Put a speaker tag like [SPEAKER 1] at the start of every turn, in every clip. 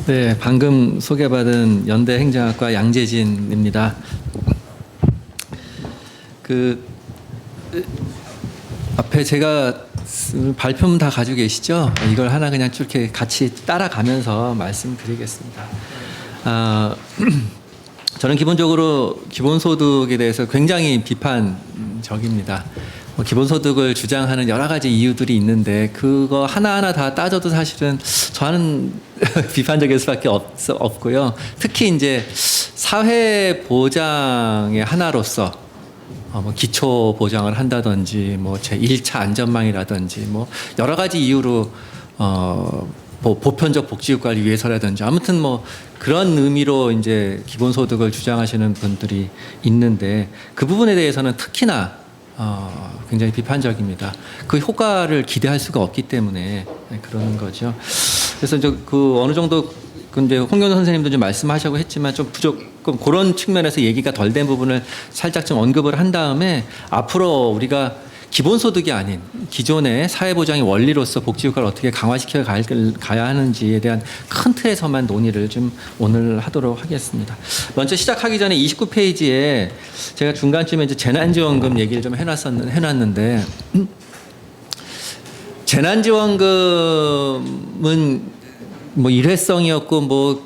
[SPEAKER 1] 네, 방금 소개받은 연대행정학과 양재진입니다. 앞에 제가 발표문 다 가지고 계시죠? 이걸 하나 그냥 쭉 이렇게 같이 따라가면서 말씀드리겠습니다. 저는 기본적으로 기본소득에 대해서 굉장히 비판적입니다. 기본소득을 주장하는 여러 가지 이유들이 있는데 그거 하나하나 다 따져도 사실은 저는 비판적일 수밖에 없고요. 특히 이제 사회보장의 하나로서 기초 보장을 한다든지 제 1차 안전망이라든지 여러 가지 이유로 보편적 복지 효과를 위해서라든지 아무튼 그런 의미로 이제 기본소득을 주장하시는 분들이 있는데 그 부분에 대해서는 특히나 굉장히 비판적입니다. 그 효과를 기대할 수가 없기 때문에 그러는 거죠. 그래서 어느 정도 근데 홍경도 선생님도 좀 말씀하시고 했지만 좀 부족금 그런 측면에서 얘기가 덜 된 부분을 살짝 좀 언급을 한 다음에 앞으로 우리가 기본소득이 아닌 기존의 사회보장의 원리로서 복지 효과를 어떻게 강화시켜 가야 하는지에 대한 큰 틀에서만 논의를 좀 오늘 하도록 하겠습니다. 먼저 시작하기 전에 29페이지에 제가 중간쯤에 이제 재난지원금 얘기를 좀 해놨는데 재난지원금은 일회성이었고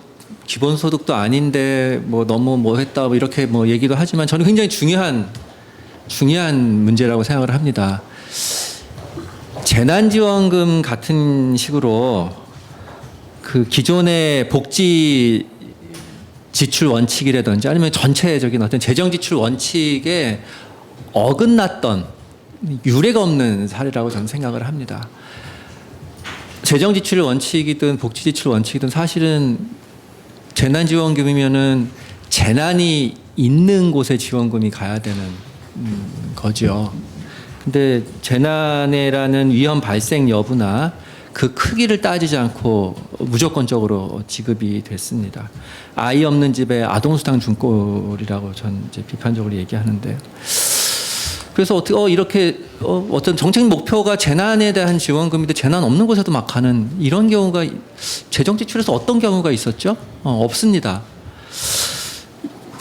[SPEAKER 1] 기본소득도 아닌데 너무 했다 이렇게 얘기도 하지만 저는 굉장히 중요한 문제라고 생각을 합니다. 재난지원금 같은 식으로 그 기존의 복지 지출 원칙이라든지 아니면 전체적인 어떤 재정 지출 원칙에 어긋났던 유례가 없는 사례라고 저는 생각을 합니다. 재정 지출 원칙이든 복지 지출 원칙이든 사실은 재난지원금이면은 재난이 있는 곳에 지원금이 가야 되는 거죠. 근데 재난이라는 위험 발생 여부나 그 크기를 따지지 않고 무조건적으로 지급이 됐습니다. 아이 없는 집에 아동수당 준 꼴이라고 전 이제 비판적으로 얘기하는데 그래서 이렇게 어떤 정책 목표가 재난에 대한 지원금인데 재난 없는 곳에도 막 가는 이런 경우가 재정 지출에서 어떤 경우가 있었죠? 없습니다.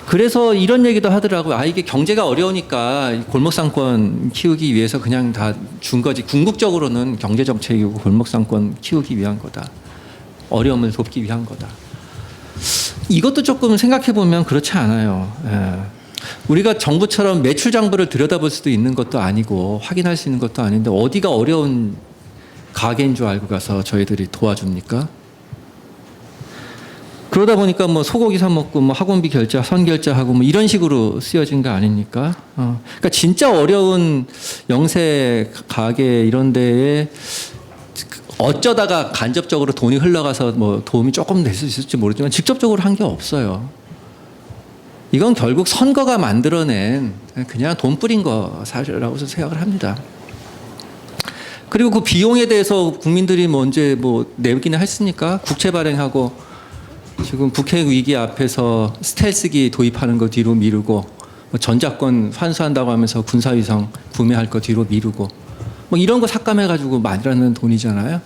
[SPEAKER 1] 그래서 이런 얘기도 하더라고요. 이게 경제가 어려우니까 골목상권 키우기 위해서 그냥 다 준 거지. 궁극적으로는 경제정책이고 골목상권 키우기 위한 거다. 어려움을 돕기 위한 거다. 이것도 조금 생각해보면 그렇지 않아요. 우리가 정부처럼 매출장부를 들여다볼 수도 있는 것도 아니고 확인할 수 있는 것도 아닌데 어디가 어려운 가게인 줄 알고 가서 저희들이 도와줍니까? 그러다 보니까 소고기 사 먹고 학원비 결제, 선결제하고 이런 식으로 쓰여진 거 아닙니까? 그러니까 진짜 어려운 영세 가게 이런 데에 어쩌다가 간접적으로 돈이 흘러가서 도움이 조금 될 수 있을지 모르지만 직접적으로 한 게 없어요. 이건 결국 선거가 만들어낸 그냥 돈 뿌린 거라고 생각을 합니다. 그리고 그 비용에 대해서 국민들이 언제 내기는 했습니까? 국채 발행하고 지금 북핵 위기 앞에서 스텔스기 도입하는 거 뒤로 미루고 전자권 환수한다고 하면서 군사위성 구매할 거 뒤로 미루고 이런 거 삭감해가지고 만들어낸 돈이잖아요.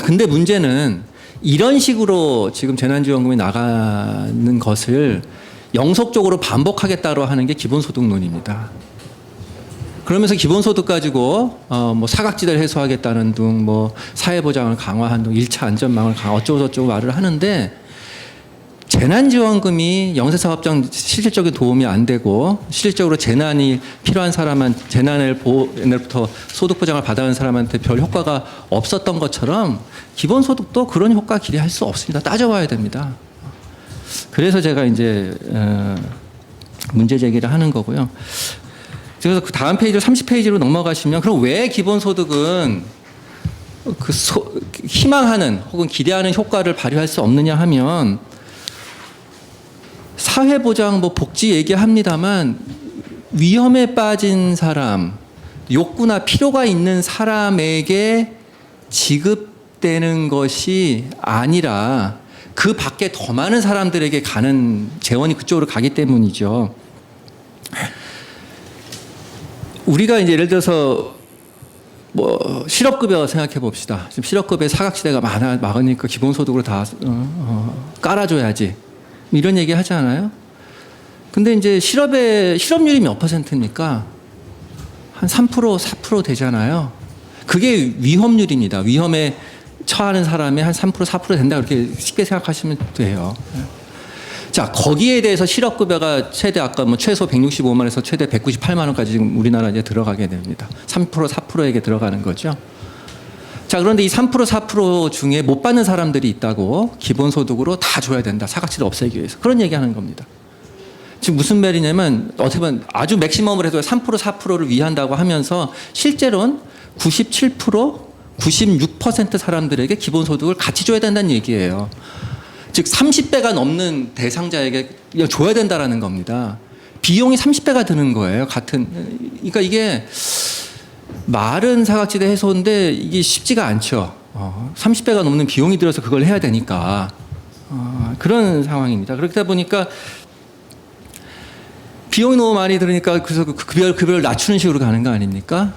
[SPEAKER 1] 근데 문제는 이런 식으로 지금 재난지원금이 나가는 것을 영속적으로 반복하겠다고 하는 게 기본소득론입니다. 그러면서 기본소득 가지고 사각지대를 해소하겠다는 등 사회보장을 강화한 등 1차 안전망을 어쩌고저쩌고 말을 하는데 재난지원금이 영세사업장 실질적인 도움이 안 되고 실질적으로 재난이 필요한 재난으로부터 소득보장을 받아야 하는 사람한테 별 효과가 없었던 것처럼 기본소득도 그런 효과 기대할 수 없습니다. 따져봐야 됩니다. 그래서 제가 이제 문제 제기를 하는 거고요. 그래서 그 다음 페이지로 30페이지로 넘어가시면 그럼 왜 기본소득은 희망하는 혹은 기대하는 효과를 발휘할 수 없느냐 하면 사회보장 복지 얘기합니다만 위험에 빠진 사람, 욕구나 필요가 있는 사람에게 지급되는 것이 아니라 그 밖에 더 많은 사람들에게 가는 재원이 그쪽으로 가기 때문이죠. 우리가 이제 예를 들어서 뭐 실업급여 생각해 봅시다. 지금 실업급여 사각지대가 많으니까 기본소득으로 다 깔아줘야지. 이런 얘기 하지 않아요? 근데 이제 실업률이 몇 %입니까? 한 3%, 4% 되잖아요. 그게 위험률입니다. 위험에 처하는 사람이 한 3%, 4% 된다. 그렇게 쉽게 생각하시면 돼요. 자, 거기에 대해서 실업급여가 최대 아까 뭐 최소 165만에서 최대 198만 원까지 지금 우리나라 이제 들어가게 됩니다. 3%, 4%에게 들어가는 거죠. 자, 그런데 이 3%, 4% 중에 못 받는 사람들이 있다고 기본소득으로 다 줘야 된다. 사각지대 없애기 위해서. 그런 얘기하는 겁니다. 지금 무슨 말이냐면 어떻게 보면 아주 맥시멈을 해도 3%, 4%를 위한다고 하면서 실제로는 97%, 96% 사람들에게 기본소득을 같이 줘야 된다는 얘기예요. 즉 30배가 넘는 대상자에게 그냥 줘야 된다라는 겁니다. 비용이 30배가 드는 거예요. 그러니까 이게 말은 사각지대 해소인데 이게 쉽지가 않죠. 30배가 넘는 비용이 들어서 그걸 해야 되니까 그런 상황입니다. 그렇다 보니까 비용이 너무 많이 들으니까 그래서 급여를 낮추는 식으로 가는 거 아닙니까?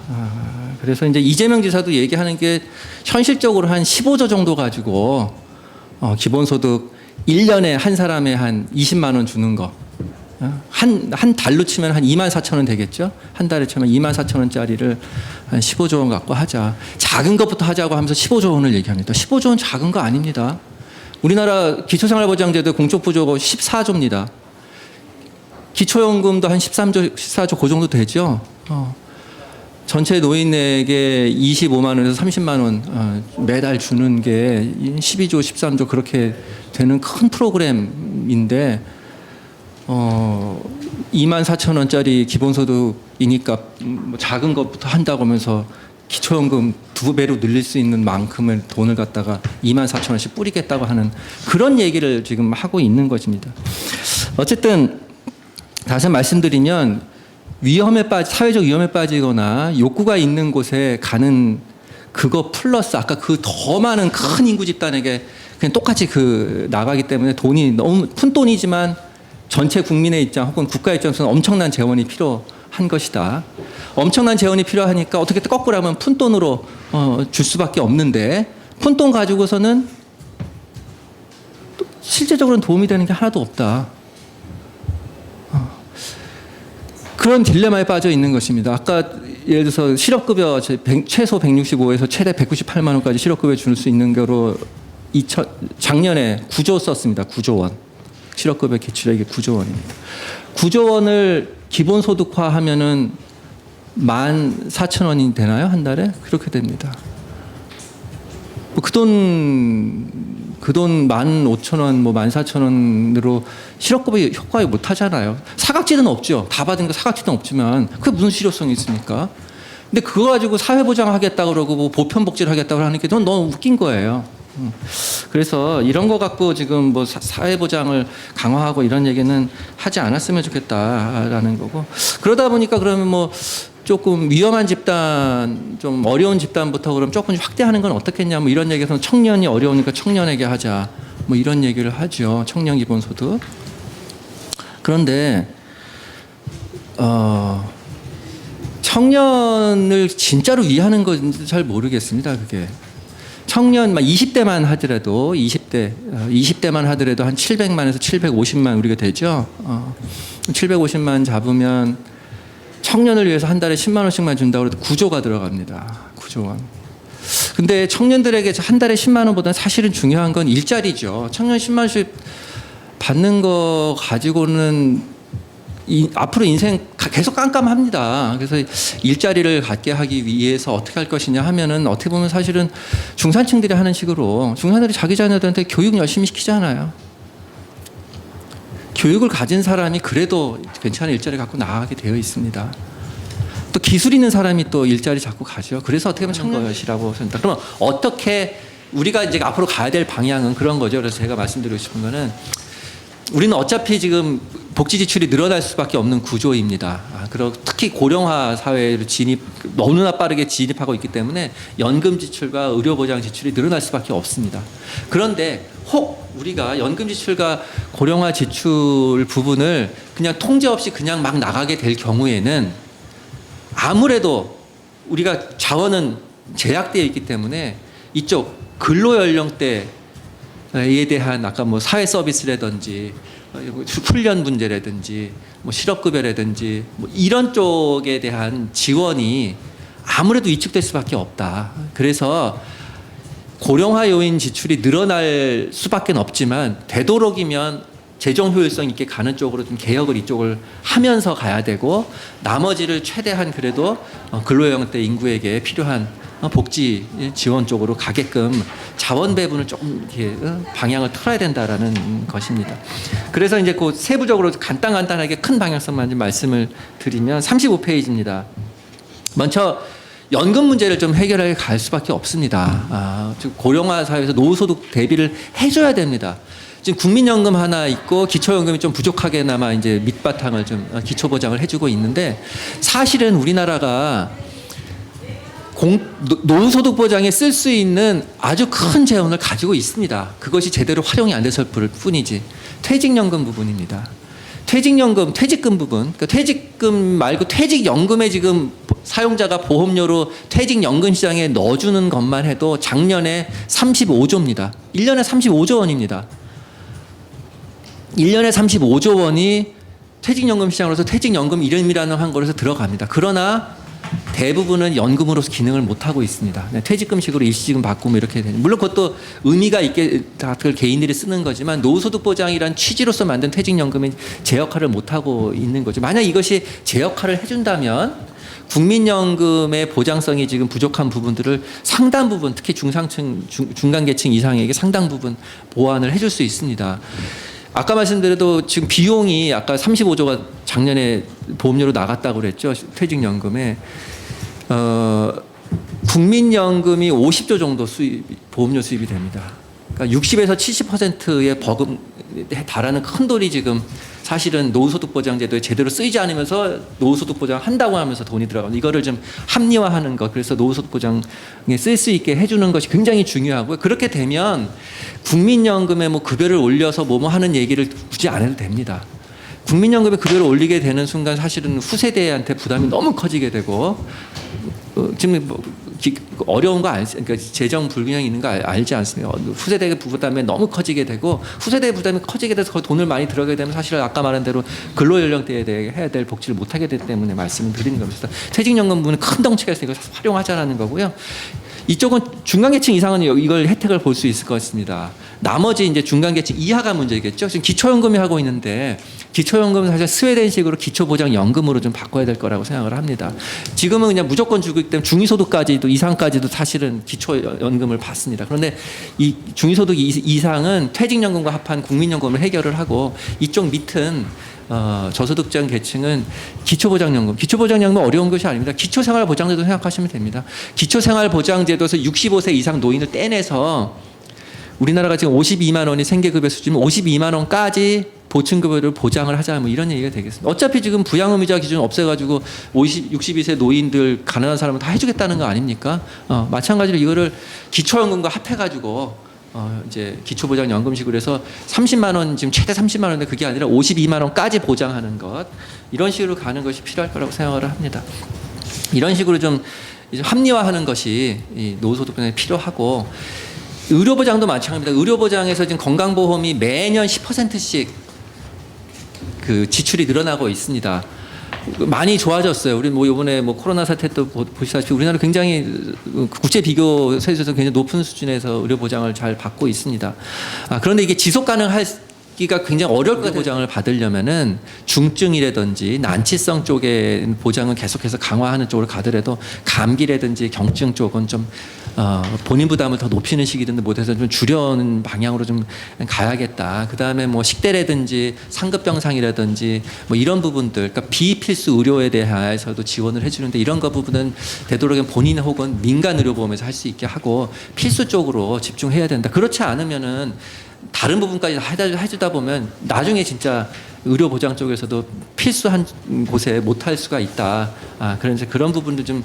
[SPEAKER 1] 그래서 이제 이재명 지사도 얘기하는 게 현실적으로 한 15조 정도 가지고 기본소득 1년에 한 사람에 한 20만 원 주는 거. 한 달로 치면 한 2만 4천 원 되겠죠? 한 달에 치면 2만 4천 원짜리를 한 15조 원 갖고 하자. 작은 것부터 하자고 하면서 15조 원을 얘기합니다. 15조 원 작은 거 아닙니다. 우리나라 기초생활보장제도 공적부조가 14조입니다. 기초연금도 한 13조, 14조 그 정도 되죠? 전체 노인에게 25만 원에서 30만 원 매달 주는 게 12조, 13조 그렇게 되는 큰 프로그램인데 2만 4천 원짜리 기본소득이니까 뭐 작은 것부터 한다고 하면서 기초연금 2배로 늘릴 수 있는 만큼의 돈을 갖다가 2만 4천 원씩 뿌리겠다고 하는 그런 얘기를 지금 하고 있는 것입니다. 어쨌든 다시 말씀드리면 사회적 위험에 빠지거나 욕구가 있는 곳에 가는 그거 플러스 아까 그 더 많은 큰 인구 집단에게 그냥 똑같이 나가기 때문에 돈이 너무 푼 돈이지만 전체 국민의 입장 혹은 국가 입장에서는 엄청난 재원이 필요한 것이다. 엄청난 재원이 필요하니까 어떻게 거꾸로 하면 푼 돈으로 줄 수밖에 없는데 푼 돈 가지고서는 실제적으로는 도움이 되는 게 하나도 없다. 그런 딜레마에 빠져 있는 것입니다. 아까 예를 들어서 실업급여 최소 165에서 최대 198만 원까지 실업급여 줄 수 있는 거로 작년에 9조 썼습니다. 9조 원. 실업급여 기출액이 9조 원입니다. 9조 원을 기본소득화하면은 14,000원이 되나요? 한 달에? 그렇게 됩니다. 그 돈 15,000원, 뭐 14,000원으로 실업급여 효과에 못 하잖아요. 사각지대는 없죠. 다 받은 거 사각지대는 없지만 그게 무슨 실효성이 있습니까? 근데 그거 가지고 사회보장하겠다 그러고 뭐 보편복지를 하겠다고 하는 게 너무 웃긴 거예요. 그래서 이런 거 갖고 지금 뭐 사회보장을 강화하고 이런 얘기는 하지 않았으면 좋겠다라는 거고 그러다 보니까 그러면 뭐 조금 위험한 집단, 좀 어려운 집단부터 그럼 조금 확대하는 건 어떻겠냐, 뭐 이런 얘기에서 청년이 어려우니까 청년에게 하자, 뭐 이런 얘기를 하죠. 청년 기본소득. 그런데 청년을 진짜로 위하는 건지 잘 모르겠습니다. 그게 청년 20대만 하더라도 20대만 하더라도 한 700만에서 750만 우리가 되죠. 750만 잡으면 청년을 위해서 한 달에 10만 원씩만 준다고 해도 9조가 들어갑니다. 9조 원. 근데 청년들에게 한 달에 10만 원보다는 사실은 중요한 건 일자리죠. 청년 10만 원씩 받는 거 가지고는 앞으로 인생 계속 깜깜합니다. 그래서 일자리를 갖게 하기 위해서 어떻게 할 것이냐 하면은 어떻게 보면 사실은 중산층들이 하는 식으로 중산들이 자기 자녀들한테 교육 열심히 시키잖아요. 교육을 가진 사람이 그래도 괜찮은 일자리 갖고 나가게 되어 있습니다. 또 기술 있는 사람이 또 일자리 잡고 가죠. 그래서 어떻게 보면 청년이라고 생각합니다. 그러면 어떻게 우리가 이제 앞으로 가야 될 방향은 그런 거죠. 그래서 제가 말씀드리고 싶은 거는 우리는 어차피 지금 복지 지출이 늘어날 수밖에 없는 구조입니다. 그리고 특히 고령화 사회를 너무나 빠르게 진입하고 있기 때문에 연금 지출과 의료보장 지출이 늘어날 수밖에 없습니다. 그런데 혹 우리가 연금 지출과 고령화 지출 부분을 그냥 통제 없이 그냥 막 나가게 될 경우에는 아무래도 우리가 자원은 제약되어 있기 때문에 이쪽 근로 연령대에 대한 아까 뭐 사회 서비스라든지 훈련 문제라든지 뭐 실업급여라든지 뭐 이런 쪽에 대한 지원이 아무래도 위축될 수밖에 없다. 그래서 고령화 요인 지출이 늘어날 수밖에 없지만 되도록이면 재정 효율성 있게 가는 쪽으로 좀 개혁을 이쪽을 하면서 가야 되고 나머지를 최대한 그래도 근로연령대 인구에게 필요한 복지 지원 쪽으로 가게끔 자원 배분을 조금 이렇게 방향을 틀어야 된다라는 것입니다. 그래서 이제 그 세부적으로 간단하게 큰 방향성만 좀 말씀을 드리면 35페이지입니다. 먼저 연금 문제를 좀 해결해 갈 수밖에 없습니다. 고령화 사회에서 노후소득 대비를 해줘야 됩니다. 지금 국민연금 하나 있고 기초연금이 좀 부족하게나마 이제 밑바탕을 좀 기초보장을 해주고 있는데 사실은 우리나라가 노후소득 보장에 쓸 수 있는 아주 큰 재원을 가지고 있습니다. 그것이 제대로 활용이 안 돼서 뿐이지. 퇴직연금 부분입니다. 퇴직연금, 퇴직금 부분, 그러니까 퇴직금 말고 퇴직연금에 지금 사용자가 보험료로 퇴직연금 시장에 넣어주는 것만 해도 작년에 35조입니다. 1년에 35조 원입니다. 1년에 35조 원이 퇴직연금 시장으로서 퇴직연금 이름이라는 한 거에서 들어갑니다. 그러나 대부분은 연금으로서 기능을 못하고 있습니다. 퇴직금식으로 일시지금 받고 뭐 이렇게 되는. 물론 그것도 의미가 있게 다들 개인들이 쓰는 거지만 노후소득 보장이란 취지로서 만든 퇴직연금이 제 역할을 못하고 있는 거죠. 만약 이것이 제 역할을 해준다면 국민연금의 보장성이 지금 부족한 부분들을 상당 부분 특히 중상층, 중간계층 이상에게 상당 부분 보완을 해줄 수 있습니다. 아까 말씀드려도 지금 비용이 아까 35조가 작년에 보험료로 나갔다고 그랬죠. 퇴직연금에. 국민연금이 50조 정도 보험료 수입이 됩니다. 그러니까 60에서 70%의 버금에 달하는 큰 돈이 지금 사실은 노후소득보장제도에 제대로 쓰이지 않으면서 노후소득보장 한다고 하면서 돈이 들어가고 이거를 좀 합리화하는 것, 그래서 노후소득보장에 쓸 수 있게 해주는 것이 굉장히 중요하고요. 그렇게 되면 국민연금에 뭐 급여를 올려서 뭐뭐 하는 얘기를 굳이 안 해도 됩니다. 국민연금에 급여를 올리게 되는 순간 사실은 후세대한테 부담이 너무 커지게 되고 지금 뭐 어려운 거 그러니까 재정 불균형이 있는 거 알지 않습니까? 후세대의 부담이 너무 커지게 되고 후세대의 부담이 커지게 돼서 돈을 많이 들어가게 되면 사실 아까 말한 대로 근로연령대에 대해 해야 될 복지를 못하게 되기 때문에 말씀을 드리는 겁니다. 퇴직연금 부분은 큰 덩치가 있으니까 활용하자라는 거고요. 이쪽은 중간계층 이상은 이걸 혜택을 볼 수 있을 것 같습니다. 나머지 이제 중간계층 이하가 문제겠죠. 지금 기초연금이 하고 있는데 기초연금은 사실 스웨덴식으로 기초보장연금으로 좀 바꿔야 될 거라고 생각을 합니다. 지금은 그냥 무조건 주고 있기 때문에 중위소득까지도 이상까지도 사실은 기초연금을 받습니다. 그런데 이 중위소득 이상은 퇴직연금과 합한 국민연금을 해결을 하고 이쪽 밑은 저소득층 계층은 기초보장연금 어려운 것이 아닙니다. 기초생활보장제도 생각하시면 됩니다. 기초생활보장제도에서 65세 이상 노인을 떼내서 우리나라가 지금 52만 원이 생계급여 수준이면 52만 원까지 보충급여를 보장을 하자 뭐 이런 얘기가 되겠습니다. 어차피 지금 부양의무자 기준 없애가지고 62세 노인들 가난한 사람은 다 해주겠다는 거 아닙니까? 마찬가지로 이거를 기초연금과 합해가지고 이제 기초보장연금식으로 해서 30만 원 지금 최대 30만 원인데 그게 아니라 52만 원까지 보장하는 것 이런 식으로 가는 것이 필요할 거라고 생각을 합니다. 이런 식으로 좀 이제 합리화하는 것이 이 노후소득보장에 필요하고 의료보장도 마찬가지입니다. 의료보장에서 지금 건강보험이 매년 10%씩 그 지출이 늘어나고 있습니다. 많이 좋아졌어요. 우리 뭐 이번에 뭐 코로나 사태 또 보시다시피 우리나라 굉장히 국제 비교 세에서 굉장히 높은 수준에서 의료 보장을 잘 받고 있습니다. 그런데 이게 지속 가능하기가 굉장히 어려울 것 같아요. 보장을 받으려면은 중증이라든지 난치성 쪽의 보장은 계속해서 강화하는 쪽으로 가더라도 감기라든지 경증 쪽은 좀 본인 부담을 더 높이는 식이든지 못해서 좀 줄여는 방향으로 좀 가야겠다. 그 다음에 뭐 식대라든지 상급병상이라든지 뭐 이런 부분들, 그러니까 비필수 의료에 대해서도 지원을 해주는데 이런 거 부분은 되도록이면 본인 혹은 민간 의료보험에서 할 수 있게 하고 필수 쪽으로 집중해야 된다. 그렇지 않으면은 다른 부분까지 해주다 보면 나중에 진짜 의료보장 쪽에서도 필수한 곳에 못할 수가 있다. 그래서 그런 부분도 좀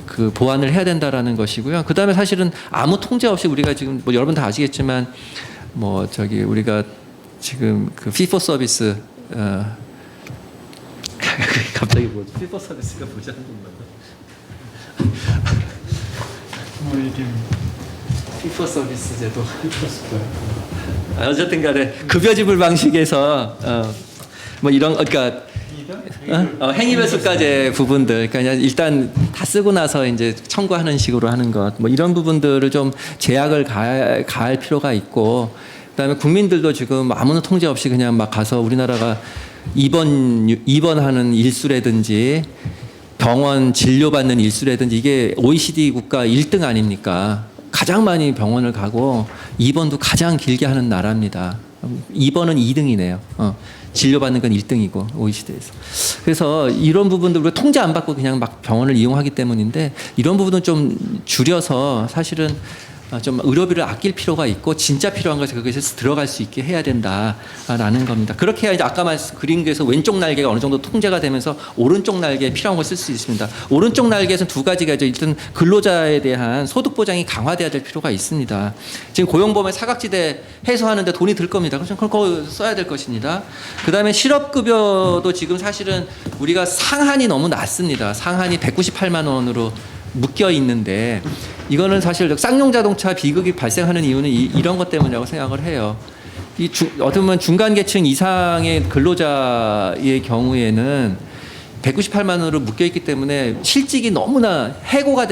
[SPEAKER 1] 그 보완을 해야 된다라는 것이고요. 그 다음에 사실은 아무 통제 없이 우리가 지금 뭐 여러분 다 아시겠지만 뭐 저기 우리가 지금 그 피포 서비스 갑자기 뭐 피포 서비스가 뭐지 하는 건가요?
[SPEAKER 2] 뭐 이런
[SPEAKER 1] 피퍼 서비스 제도.
[SPEAKER 2] 피퍼스도
[SPEAKER 1] 어쨌든 간에 급여 지불 방식에서 뭐 이런 그러니까 행위별수까지 부분들 그러니까 일단 다 쓰고 나서 이제 청구하는 식으로 하는 것 뭐 이런 부분들을 좀 제약을 가할 필요가 있고 그다음에 국민들도 지금 아무런 통제 없이 그냥 막 가서 우리나라가 입원하는 일수라든지 병원 진료받는 일수라든지 이게 OECD 국가 1등 아닙니까? 가장 많이 병원을 가고 입원도 가장 길게 하는 나라입니다. 입원은 2등이네요. 진료받는 건 1등이고 OECD에서. 그래서 이런 부분들 우리가 통제 안 받고 그냥 막 병원을 이용하기 때문인데 이런 부분은 좀 줄여서 사실은 좀 의료비를 아낄 필요가 있고 진짜 필요한 것에 거기서 들어갈 수 있게 해야 된다라는 겁니다. 그렇게 해야 이제 아까 그린 게서 왼쪽 날개가 어느 정도 통제가 되면서 오른쪽 날개에 필요한 걸 쓸 수 있습니다. 오른쪽 날개에서는 두 가지가 있죠. 일단 근로자에 대한 소득 보장이 강화돼야 될 필요가 있습니다. 지금 고용보험의 사각지대 해소하는데 돈이 들 겁니다. 그래서 그거 써야 될 것입니다. 그다음에 실업급여도 지금 사실은 우리가 상한이 너무 낮습니다. 상한이 198만 원으로 묶여 있는데 이거는 사실 쌍용 자동차 비극이 발생하는 이유는 이런 것 때문이라고 생각을 해요. 어떻게 보면 중간 계층 이상의 근로자의 경우에는 198만 원으로 묶여 있기 때문에 실직이 너무나 해고가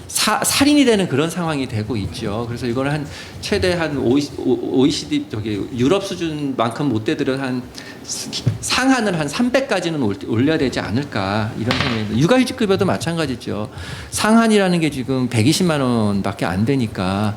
[SPEAKER 1] 살인이 되는 그런 상황이 되고 있죠. 그래서 이거는 한 최대 한 OECD 유럽 수준만큼 못 되더라도 한 상한을 한 300까지는 올려야 되지 않을까 이런 생각입니다. 육아휴직급여도 마찬가지죠. 상한이라는 게 지금 120만 원밖에 안 되니까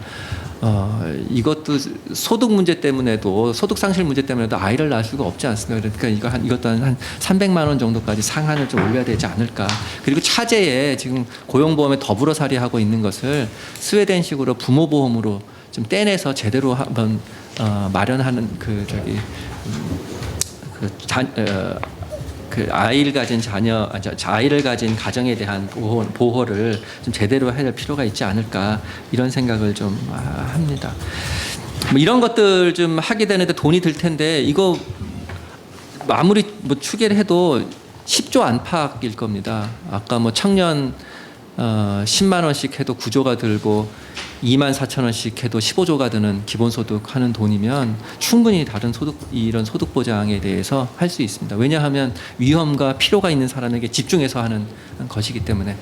[SPEAKER 1] 이것도 소득 문제 때문에도 소득 상실 문제 때문에도 아이를 낳을 수가 없지 않습니까? 그러니까 이것도 한 300만 원 정도까지 상한을 좀 올려야 되지 않을까. 그리고 차제에 지금 고용보험에 더불어 살이하고 있는 것을 스웨덴식으로 부모보험으로 좀 떼내서 제대로 한번 마련하는 아이를 가진 가정에 대한 보호를 좀 제대로 해야 될 필요가 있지 않을까 이런 생각을 좀 합니다. 뭐 이런 것들 좀 하게 되는데 돈이 들 텐데 이거 아무리 뭐 추계를 해도 10조 안팎일 겁니다. 아까 뭐 청년 10만 원씩 해도 9조가 들고 2만 4천 원씩 해도 15조가 드는 기본소득 하는 돈이면 충분히 다른 이런 소득 보장에 대해서 할 수 있습니다. 왜냐하면 위험과 필요가 있는 사람에게 집중해서 하는 것이기 때문에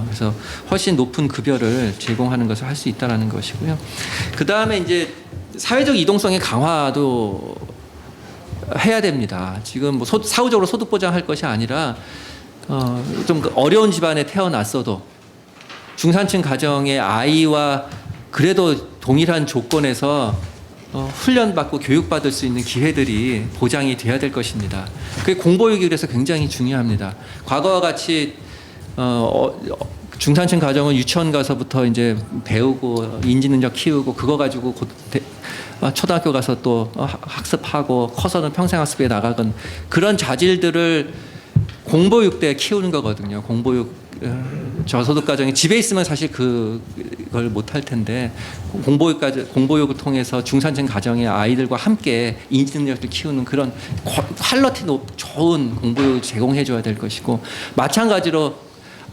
[SPEAKER 1] 그래서 훨씬 높은 급여를 제공하는 것을 할 수 있다는 것이고요. 그 다음에 이제 사회적 이동성의 강화도 해야 됩니다. 지금 뭐 사후적으로 소득 보장할 것이 아니라 좀 어려운 집안에 태어났어도 중산층 가정의 아이와 그래도 동일한 조건에서 훈련받고 교육받을 수 있는 기회들이 보장이 돼야 될 것입니다. 그게 공보육이 그래서 굉장히 중요합니다. 과거와 같이 중산층 가정은 유치원 가서부터 이제 배우고 인지 능력 키우고 그거 가지고 초등학교 가서 또 학습하고 커서는 평생학습에 나가건 그런 자질들을 공보육 때 키우는 거거든요. 공보육 저소득 가정이 집에 있으면 사실 그걸 못할 텐데 공보육을 통해서 중산층 가정의 아이들과 함께 인지 능력을 키우는 그런 퀄리티 좋은 공보육을 제공해 줘야 될 것이고 마찬가지로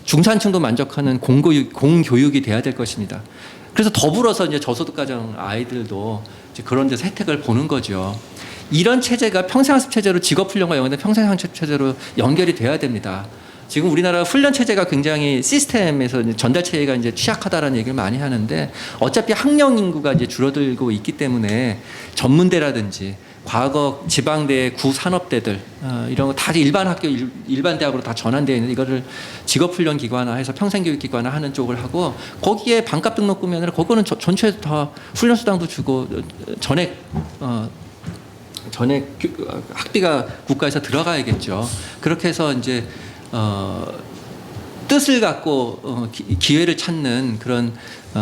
[SPEAKER 1] 중산층도 만족하는 공교육이 돼야 될 것입니다. 그래서 더불어서 이제 저소득 가정 아이들도 이제 그런 데서 혜택을 보는 거죠. 이런 체제가 평생학습 체제로 직업훈련과 연계된 평생학습 체제로 연결이 돼야 됩니다. 지금 우리나라 훈련 체제가 굉장히 시스템에서 전달 체계가 이제 취약하다라는 얘기를 많이 하는데 어차피 학령 인구가 이제 줄어들고 있기 때문에 전문대라든지 과거 지방대, 구산업대들 이런 거 다 일반 학교, 일반 대학으로 다 전환되어 있는 이거를 직업훈련 기관화해서 평생교육 기관화하는 쪽을 하고 거기에 반값 등록금이 아니라 그거는 전체 다 훈련 수당도 주고 전액 학비가 국가에서 들어가야겠죠. 그렇게 해서 이제 뜻을 갖고 기회를 찾는 그런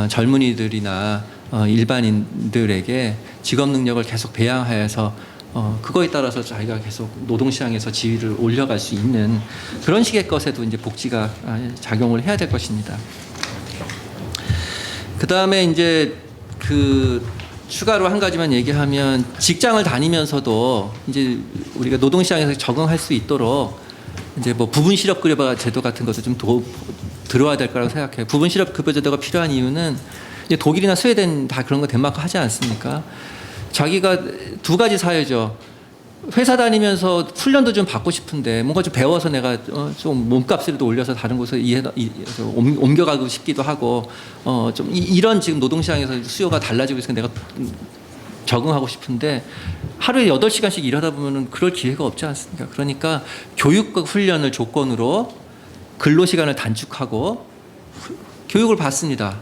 [SPEAKER 1] 젊은이들이나 일반인들에게 직업 능력을 계속 배양하여서 그거에 따라서 자기가 계속 노동시장에서 지위를 올려갈 수 있는 그런 식의 것에도 이제 복지가 작용을 해야 될 것입니다. 그 다음에 이제 추가로 한 가지만 얘기하면 직장을 다니면서도 이제 우리가 노동시장에서 적응할 수 있도록 이제 뭐 부분 실업급여 제도 같은 것을 좀 들어와야 될 거라고 생각해요. 부분 실업 급여 제도가 필요한 이유는 이제 독일이나 스웨덴 다 그런 거 덴마크 하지 않습니까? 자기가 두 가지 사회죠. 회사 다니면서 훈련도 좀 받고 싶은데 뭔가 좀 배워서 내가 좀 몸값이라도 올려서 다른 곳에 옮겨가고 싶기도 하고 좀 이런 지금 노동시장에서 수요가 달라지고 있으니까 내가 적응하고 싶은데 하루에 8시간씩 일하다 보면은 그럴 기회가 없지 않습니까? 그러니까 교육과 훈련을 조건으로 근로시간을 단축하고 교육을 받습니다.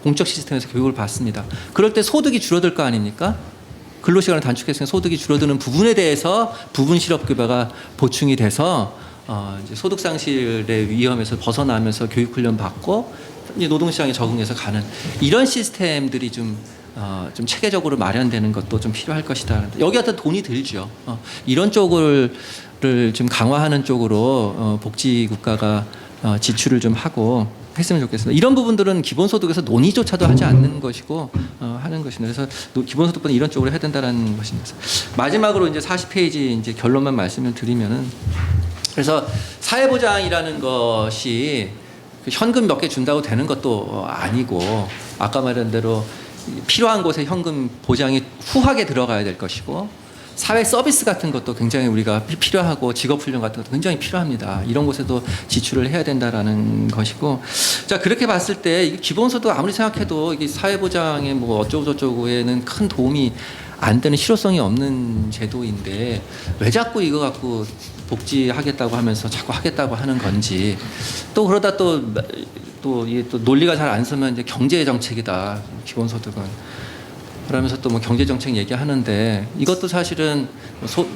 [SPEAKER 1] 공적 시스템에서 교육을 받습니다. 그럴 때 소득이 줄어들 거 아닙니까? 근로시간을 단축했으면 소득이 줄어드는 부분에 대해서 부분 실업급여가 보충이 돼서 이제 소득 상실의 위험에서 벗어나면서 교육 훈련 받고 이제 노동시장에 적응해서 가는 이런 시스템들이 좀 체계적으로 마련되는 것도 좀 필요할 것이다. 여기 어떤 돈이 들죠. 이런 쪽을 좀 강화하는 쪽으로 복지 국가가 지출을 좀 하고 했으면 좋겠습니다. 이런 부분들은 기본소득에서 논의조차도 하지 않는 것이고 하는 것입니다. 그래서 기본소득보다 이런 쪽으로 해야 된다는 것입니다. 마지막으로 이제 40페이지 이제 결론만 말씀을 드리면은 그래서 사회보장이라는 것이 현금 몇 개 준다고 되는 것도 아니고 아까 말한 대로 필요한 곳에 현금 보장이 후하게 들어가야 될 것이고 사회 서비스 같은 것도 굉장히 우리가 필요하고 직업훈련 같은 것도 굉장히 필요합니다. 이런 곳에도 지출을 해야 된다라는 것이고 자 그렇게 봤을 때 기본소득 아무리 생각해도 이게 사회보장에 뭐 어쩌고저쩌고에는 큰 도움이 안 되는 실효성이 없는 제도인데 왜 자꾸 이거 갖고 복지하겠다고 하면서 자꾸 하겠다고 하는 건지 또 그러다 또 논리가 잘 안 서면 이제 경제 정책이다 기본소득은 그러면서 또 뭐 경제 정책 얘기하는데 이것도 사실은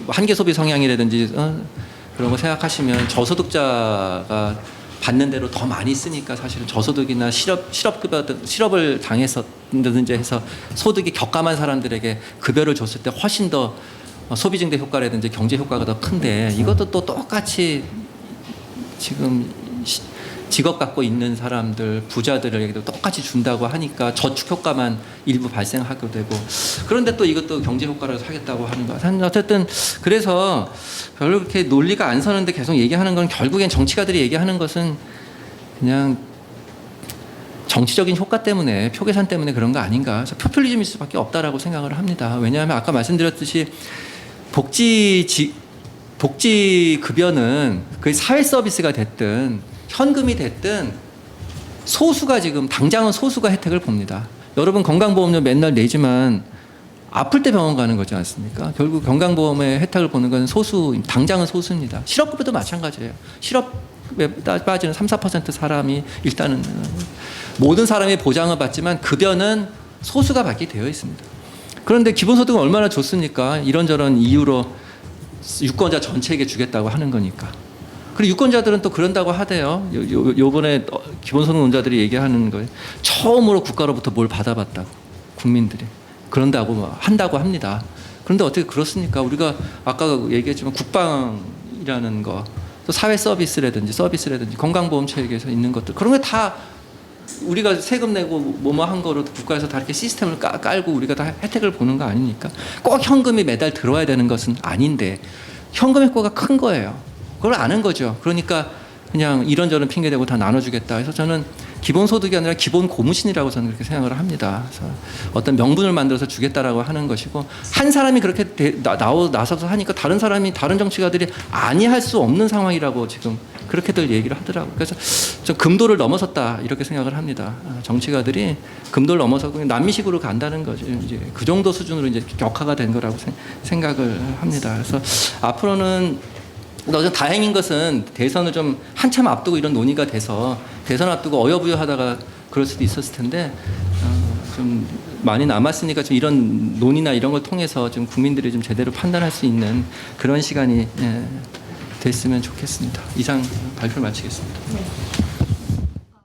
[SPEAKER 1] 한계 소비 성향이라든지 그런 거 생각하시면 저소득자가 받는 대로 더 많이 쓰니까 사실은 저소득이나 실업을 당했었든지 해서 소득이 격감한 사람들에게 급여를 줬을 때 훨씬 더 소비 증대 효과라든지 경제 효과가 더 큰데 이것도 또 똑같이 지금 직업 갖고 있는 사람들, 부자들에게도 똑같이 준다고 하니까 저축 효과만 일부 발생하게 되고 그런데 또 이것도 경제 효과라서 하겠다고 하는 거. 어쨌든 그래서 별로 그렇게 논리가 안 서는데 계속 얘기하는 건 결국엔 정치가들이 얘기하는 것은 그냥 정치적인 효과 때문에 표 계산 때문에 그런 거 아닌가. 그래서 포퓰리즘일 수밖에 없다라고 생각을 합니다. 왜냐하면 아까 말씀드렸듯이 복지 급여는 그 사회 서비스가 됐든 현금이 됐든 소수가 지금 당장은 소수가 혜택을 봅니다. 여러분 건강보험료 맨날 내지만 아플 때 병원 가는 거지 않습니까? 결국 건강보험의 혜택을 보는 건 당장은 소수입니다. 실업급여도 마찬가지예요. 실업에 빠지는 3~4% 사람이 일단은 모든 사람이 보장을 받지만 급여는 소수가 받게 되어 있습니다. 그런데 기본소득은 얼마나 좋습니까? 이런저런 이유로 유권자 전체에게 주겠다고 하는 거니까. 그리고 유권자들은 또 그런다고 하대요. 요번에 기본소득 논자들이 얘기하는 거예요. 처음으로 국가로부터 뭘 받아봤다고 국민들이 그런다고 한다고 합니다. 그런데 어떻게 그렇습니까? 우리가 아까 얘기했지만 국방이라는 거, 또 사회 서비스라든지 건강보험 체계에서 있는 것들 그런 거 다 우리가 세금 내고 뭐뭐 한 거로 국가에서 다 이렇게 시스템을 깔고 우리가 다 혜택을 보는 거 아닙니까? 꼭 현금이 매달 들어와야 되는 것은 아닌데 현금 효과가 큰 거예요. 그걸 아는 거죠. 그러니까 그냥 이런저런 핑계대고 다 나눠주겠다. 그래서 저는 기본소득이 아니라 기본 고무신이라고 저는 그렇게 생각을 합니다. 그래서 어떤 명분을 만들어서 주겠다라고 하는 것이고 한 사람이 그렇게 나서서 하니까 다른 정치가들이 아니할 수 없는 상황이라고 지금 그렇게들 얘기를 하더라고요. 그래서 저 금도를 넘어섰다 이렇게 생각을 합니다. 정치가들이 금도를 넘어서고 남미식으로 간다는 거죠. 이제 그 정도 수준으로 이제 격화가 된 거라고 생각을 합니다. 그래서 앞으로는 다행인 것은 대선을 좀 한참 앞두고 이런 논의가 돼서 대선 앞두고 어여부여하다가 그럴 수도 있었을 텐데 좀 많이 남았으니까 좀 이런 논의나 이런 걸 통해서 좀 국민들이 좀 제대로 판단할 수 있는 그런 시간이 됐으면 좋겠습니다. 이상 발표를 마치겠습니다.